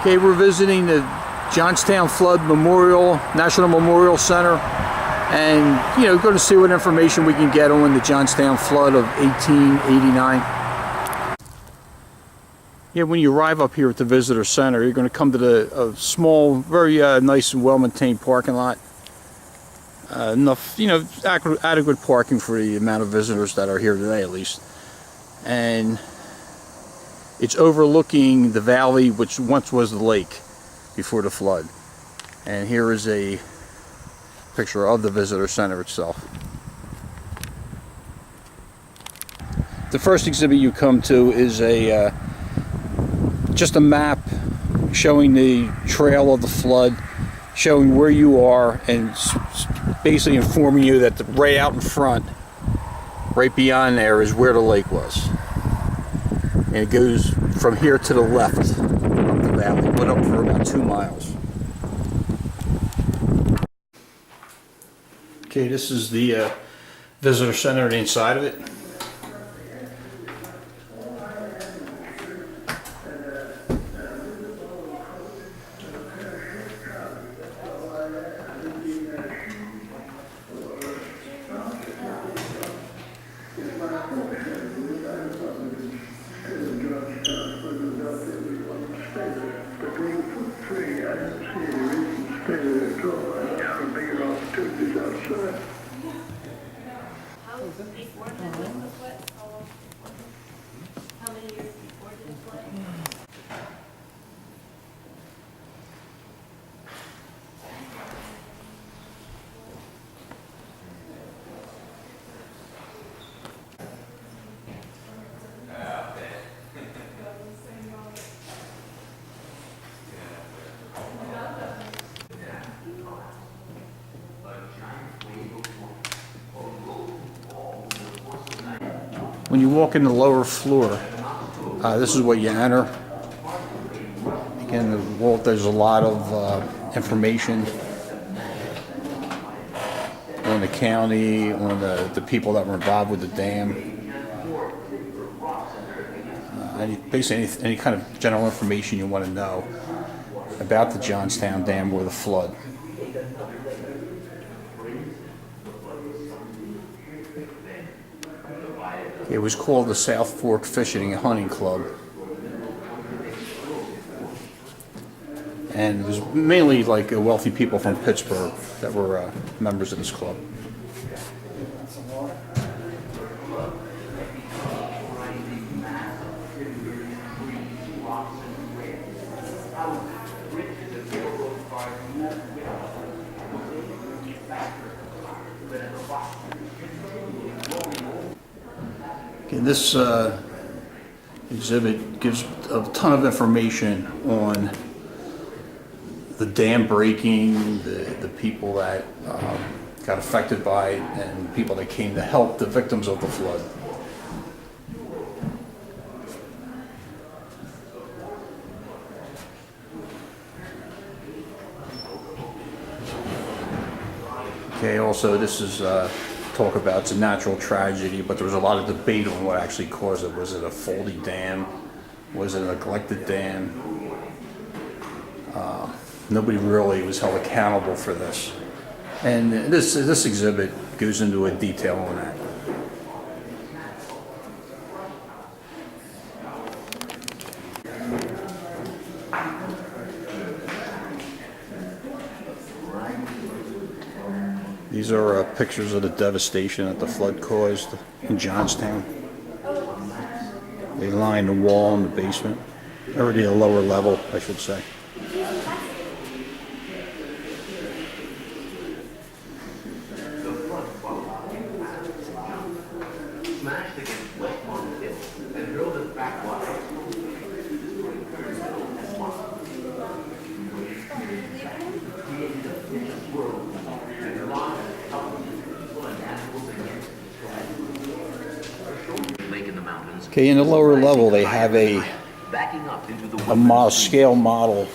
Okay, we're visiting the Johnstown Flood Memorial, National Memorial Center, and going to see what information we can get on the Johnstown flood of 1889. Yeah, when you arrive up here at the visitor center, you're going to come to a small, very nice and well-maintained parking lot. Enough, adequate parking for the amount of visitors that are here today, at least. And it's overlooking the valley which once was the lake before the flood. And here is a picture of the visitor center itself. The first exhibit you come to is just a map showing the trail of the flood, showing where you are, and basically informing you that right out in front, right beyond there, is where the lake was. And it goes from here to the left up the valley, went up for about 2 miles. Okay, this is the visitor center and the inside of it. How many years before did it flood? When you walk in the lower floor, this is what you enter. Again, there's a lot of information on the county, on the people that were involved with the dam. Basically, any kind of general information you want to know about the Johnstown Dam or the flood. It was called the South Fork Fishing and Hunting Club. And it was mainly like wealthy people from Pittsburgh that were members of this club. And this exhibit gives a ton of information on the dam breaking, the people that got affected by it, and people that came to help the victims of the flood. Okay, also this is talk about it's a natural tragedy, but there was a lot of debate on what actually caused it. Was it a faulty dam? Was it a neglected dam? Nobody really was held accountable for this. And this exhibit goes into a detail on that. These are pictures of the devastation that the flood caused in Johnstown. They line the wall in the basement, or the lower level, I should say. Smashed against West Pond Hill and hurled us backwater. Created a finished world and lost thousands of people and animals against lake in the mountains. Okay, in the lower level they have a scale model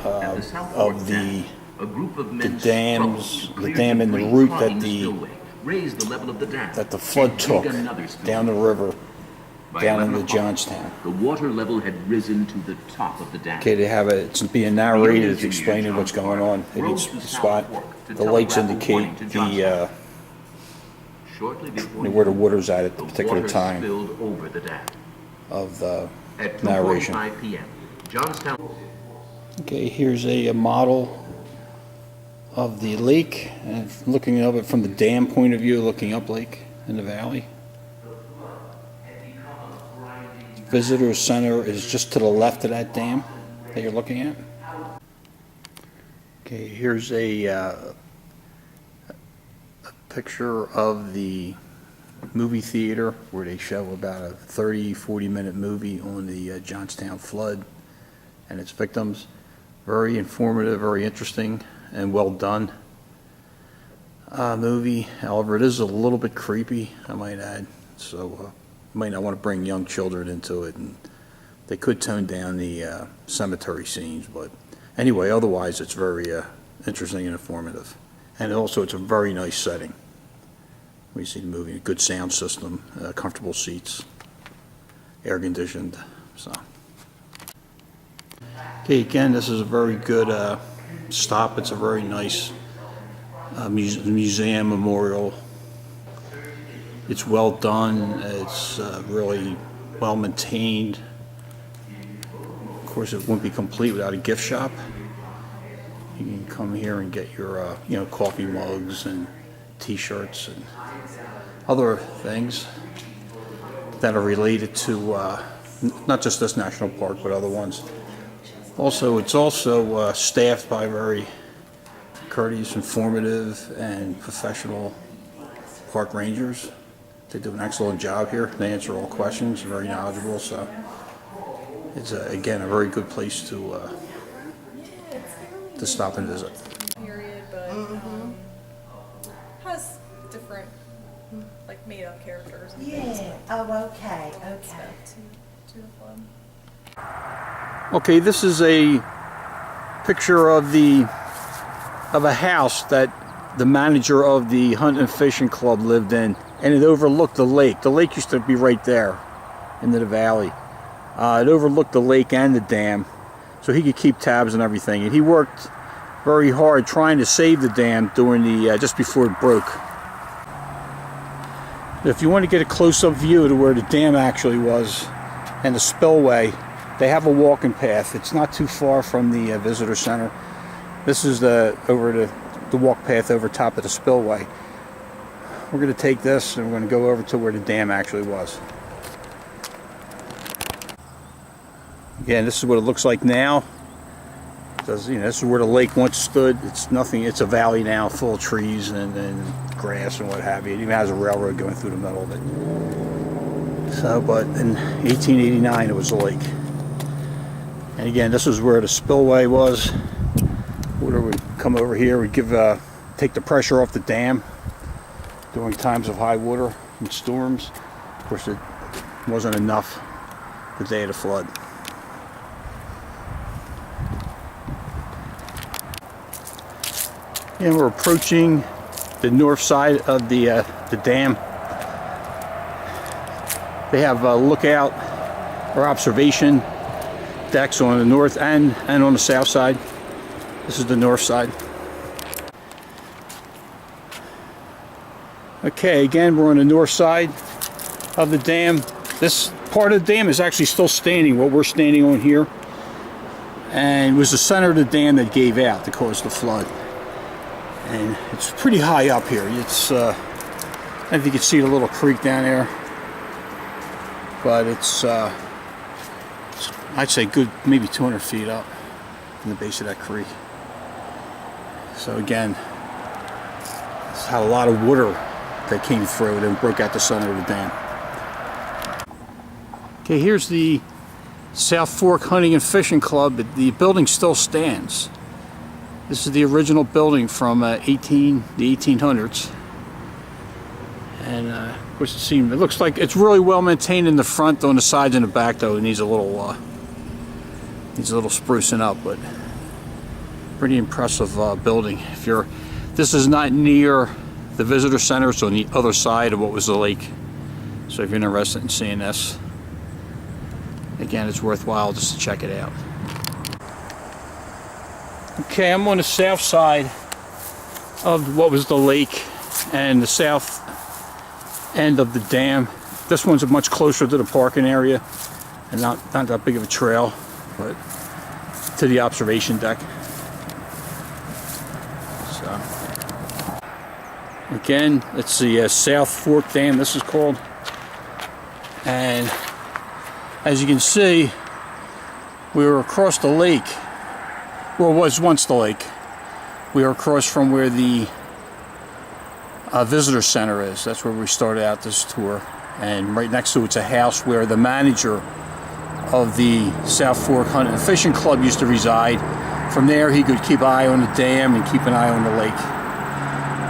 of the dams, the dam and the route that the flood took down the river By down 11 into o'clock, Johnstown. the water level had risen to the top of the dam. Okay, they have it's being narrated, it's explaining what's going on at each spot. The lights indicate the Shortly before where the water's at the the particular water time spilled over the dam. of the At narration. 2:45 p.m., Johnstown. Okay, here's a model of the lake, and looking at it from the dam point of view, looking up lake in the valley. Visitor center is just to the left of that dam that you're looking at. Okay, here's a picture of the movie theater where they show about a 30-40 minute movie on the Johnstown flood and its victims. Very informative, very interesting, and well done movie. However, it is a little bit creepy, I might add, so you might not want to bring young children into it, and they could tone down the cemetery scenes, but anyway, otherwise it's very interesting and informative. And also it's a very nice setting. We see the movie, a good sound system, comfortable seats, air conditioned. So, okay, again, this is a very good stop. It's a very nice museum memorial. It's well done. It's really well maintained. Of course, it wouldn't be complete without a gift shop. You can come here and get your coffee mugs and T-shirts and other things that are related to not just this national park but other ones. Also, it's also staffed by very courteous, informative, and professional park rangers. They do an excellent job here. They answer all questions, very knowledgeable. So it's again a very good place to stop and visit. Period, but has different, like, made-up characters and things. Yeah. Oh, okay. Okay. Stuff to the flood. Okay, this is a picture of a house that the manager of the Hunt and Fishing Club lived in, and it overlooked the lake. The lake used to be right there into the valley. It overlooked the lake and the dam, so he could keep tabs and everything. And he worked very hard trying to save the dam during the just before it broke. If you want to get a close-up view to where the dam actually was and the spillway, they have a walking path. It's not too far from the visitor center. This is the walk path over top of the spillway. We're going to take this and we're going to go over to where the dam actually was. Again, this is what it looks like now. This is where the lake once stood. It's nothing. It's a valley now, full of trees and grass and what have you. It even has a railroad going through the middle of it. So, but in 1889, it was a lake. And again, this is where the spillway was. Water would come over here, would take the pressure off the dam during times of high water and storms. Of course, it wasn't enough the day of the flood. And we're approaching the north side of the dam. They have lookout or observation decks on the north and on the south side. This is the north side. Okay, again, we're on the north side of the dam. This part of the dam is actually still standing, what we're standing on here. And it was the center of the dam that gave out to cause the flood. And it's pretty high up here. It's, I don't know if you can see the little creek down there. But it's I'd say good, maybe 200 feet up from the base of that creek. So again, it's had a lot of water that came through and broke out the center of the dam. Okay, here's the South Fork Hunting and Fishing Club. The building still stands. This is the original building from the 1800s. And of course it looks like it's really well maintained in the front. On the sides and the back though, it needs a little sprucing up, but pretty impressive building. This is not near the visitor center, it's on the other side of what was the lake. So if you're interested in seeing this, Again, it's worthwhile just to check it out. Okay, I'm on the south side of what was the lake and the south end of the dam. This one's much closer to the parking area and not that big of a trail, but to the observation deck. So again, it's the South Fork Dam, this is called. And as you can see, we were across the lake. Well, it was once the lake. We were across from where the visitor center is. That's where we started out this tour. And right next to it's a house where the manager of the South Fork Hunting and Fishing Club used to reside. From there, he could keep an eye on the dam and keep an eye on the lake.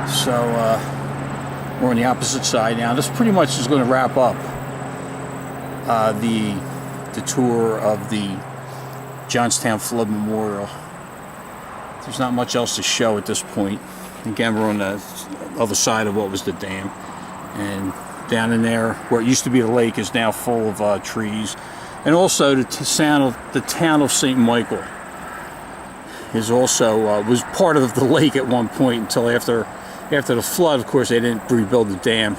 So we're on the opposite side now. This pretty much is going to wrap up the tour of the Johnstown Flood Memorial. There's not much else to show at this point. Again, we're on the other side of what was the dam, and down in there where it used to be the lake is now full of trees. And also the town of St. Michael is also was part of the lake at one point until after the flood. Of course, they didn't rebuild the dam,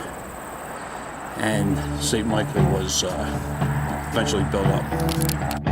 and St. Michael was eventually built up.